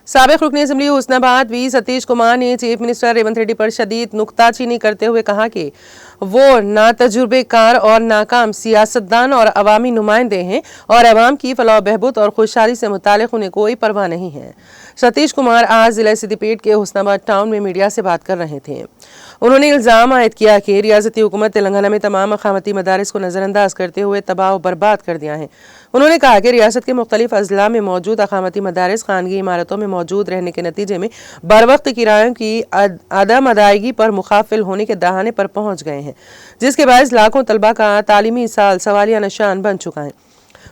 साबिक रुकन assembly Husnabad we Satish Kumar ने चीफ मिनिस्टर रेवंत रेड्डी पर शदीद नुक्ताचीनी करते हुए कहा कि वो नातजुर्बेकार और नाकाम सियासतदान और अवामी नुमाइंदे हैं और अवाम की फलाह बहबूद और खुशहाली से मुतालिक उन्हें कोई परवाह नहीं है। सतीश कुमार आज जिला सिद्दीपेट के हुस्नाबाद टाउन में मीडिया से बात कर रहे थे। उन्होंने इल्ज़ाम आयद किया कि रियासती हुकूमत तेलंगाना में तमाम अखामती मदारिस को नज़रअंदाज करते हुए तबाह और बर्बाद कर दिया है। उन्होंने कहा कि रियासत के मुख्तलिफ अजला में मौजूद अखामती मदारिस खानगी इमारतों में मौजूद रहने के नतीजे में बरवक्त किरायों की अदम अदायगी पर मुखाफिल होने के दहाने पर पहुंच गए हैं, जिसके बायस लाखों तलबा का तालीमी साल सवालिया निशान बन चुका है।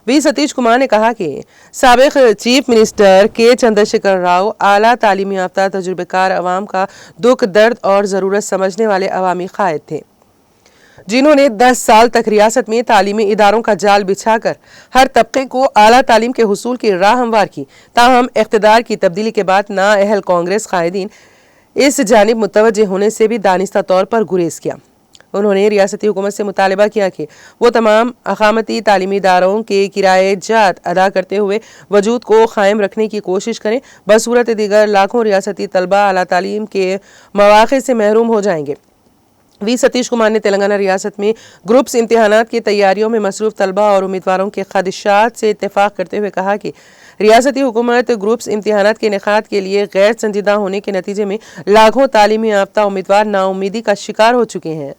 वी सतीश कुमार ने कहा कि साबिक चीफ मिनिस्टर के चंद्रशेखर राव आला तालीमी याफ्ता तजुर्बेकार अवाम का दुख दर्द और ज़रूरत समझने वाले अवामी कायद थे, जिन्होंने 10 साल तक रियासत में तालीमी इदारों का जाल बिछाकर हर तबके को आला तालीम के हुसूल की राह हमवार की। ताहम इख्तिदार की तब्दीली के बाद नाअहल कांग्रेस कायदीन इस जानिब मुतवज्जे होने से भी दानिस्ता तौर पर गुरेज किया। उन्होंने रियासती हुकूमत से मुतालबा किया कि वो तमाम अखामती तालीमी इदारों के किराए जात अदा करते हुए वजूद को कायम रखने की कोशिश करें। बसूरत दीगर लाखों रियासती तलबा आला तालीम के मौक़े से महरूम हो जाएंगे। वी सतीश कुमार ने तेलंगाना रियासत में ग्रुप्स इम्तिहानात की तैयारियों में मसरूफ तलबा और उम्मीदवारों के खदशात से इत्तेफाक करते हुए कहा कि रियासती हुकूमत ग्रुप्स इम्तिहानात के इनेकाद के लिए गैर संजीदा होने के नतीजे में लाखों तालीमी याफ्ता उम्मीदवार नाउम्मीदी का शिकार हो चुके हैं।